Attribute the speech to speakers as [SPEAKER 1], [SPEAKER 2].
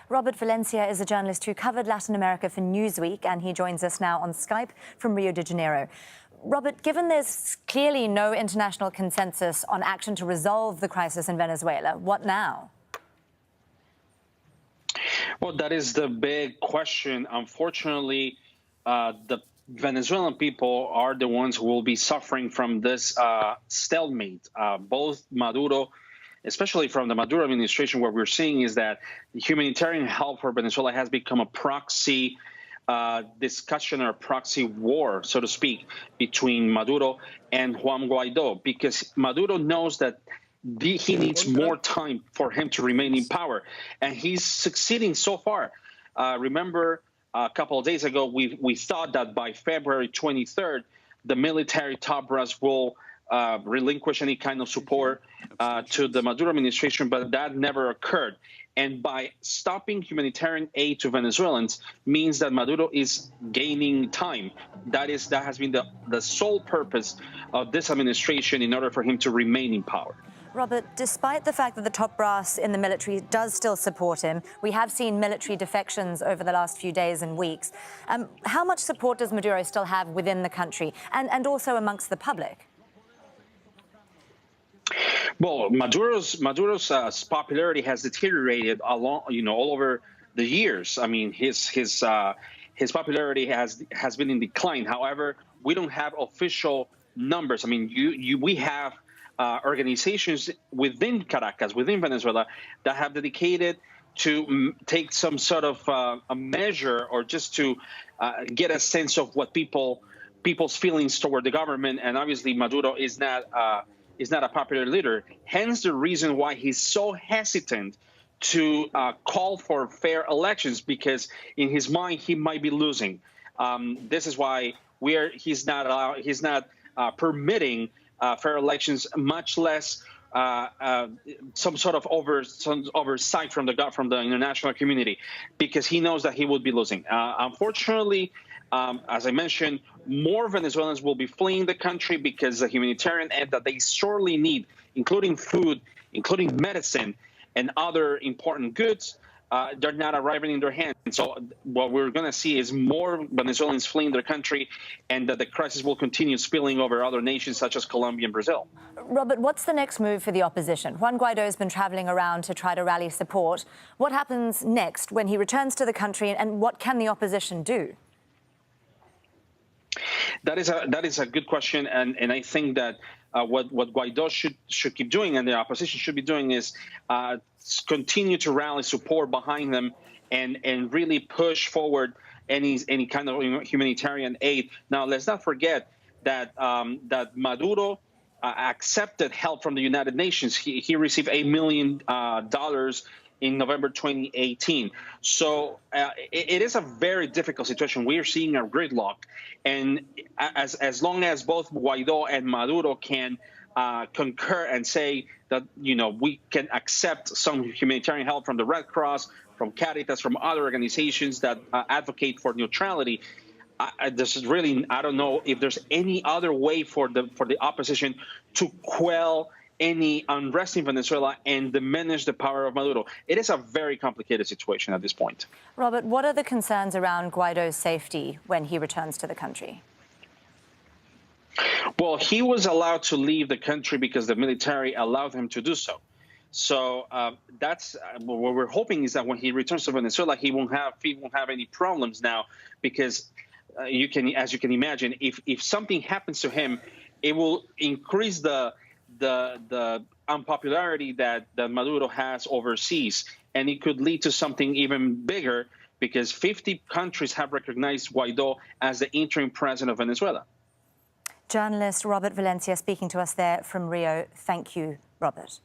[SPEAKER 1] Robert Valencia is a journalist who covered Latin America for Newsweek, and he joins us now on Skype from Rio de Janeiro. Robert, given there's clearly no international consensus on action to resolve the crisis in Venezuela, what now?
[SPEAKER 2] Well, that is the big question. Unfortunately, the Venezuelan people are the ones who will be suffering from this stalemate. Both Maduro, especially from the Maduro administration, what we're seeing is that humanitarian help for Venezuela has become a proxy discussion or proxy war, so to speak, between Maduro and Juan Guaido, because Maduro knows that he needs more time for him to remain in power, and he's succeeding so far. Remember, a couple of days ago, we thought that by February 23rd, the military top brass will relinquish any kind of support to the Maduro administration, but that never occurred. And by stopping humanitarian aid to Venezuelans means that Maduro is gaining time. That has been the sole purpose of this administration in order for him to remain in power.
[SPEAKER 1] Robert, despite the fact that the top brass in the military does still support him, we have seen military defections over the last few days and weeks. How much support does Maduro still have within the country and also amongst the public?
[SPEAKER 2] Well, Maduro's popularity has deteriorated all over the years. I mean, his popularity has been in decline. However, we don't have official numbers. I mean, we have organizations within Caracas, within Venezuela, that have dedicated to take some sort of a measure or just to get a sense of what people's feelings toward the government. And obviously, Maduro is not a popular leader. Hence the reason why he's so hesitant to call for fair elections, because in his mind he might be losing. This is why he's not permitting fair elections, much less some sort of oversight from the international community, because he knows that he would be losing. Unfortunately, as I mentioned, more Venezuelans will be fleeing the country because the humanitarian aid that they sorely need, including food, including medicine, and other important goods, they're not arriving in their hands. So what we're going to see is more Venezuelans fleeing their country, and that the crisis will continue spilling over other nations such as Colombia and Brazil.
[SPEAKER 1] Robert, what's the next move for the opposition? Juan Guaido has been traveling around to try to rally support. What happens next when he returns to the country, and what can the opposition do?
[SPEAKER 2] That is a good question, and I think that what Guaido should keep doing, and the opposition should be doing, is continue to rally support behind them and really push forward any kind of humanitarian aid. Now, let's not forget that that Maduro accepted help from the United Nations. He received $8 million in November 2018. So it is a very difficult situation. We are seeing a gridlock. And as long as both Guaido and Maduro can concur and say that, we can accept some humanitarian help from the Red Cross, from Caritas, from other organizations that advocate for neutrality, I don't know if there's any other way for the opposition to quell any unrest in Venezuela and diminish the power of Maduro. It is a very complicated situation at this point.
[SPEAKER 1] Robert, what are the concerns around Guaido's safety when he returns to the country?
[SPEAKER 2] Well, he was allowed to leave the country because the military allowed him to do so. So that's what we're hoping, is that when he returns to Venezuela, he won't have any problems now, because as you can imagine, if something happens to him, it will increase the unpopularity that Maduro has overseas, and it could lead to something even bigger, because 50 countries have recognized Guaido as the interim president of Venezuela.
[SPEAKER 1] Journalist Robert Valencia speaking to us there from Rio. Thank you, Robert.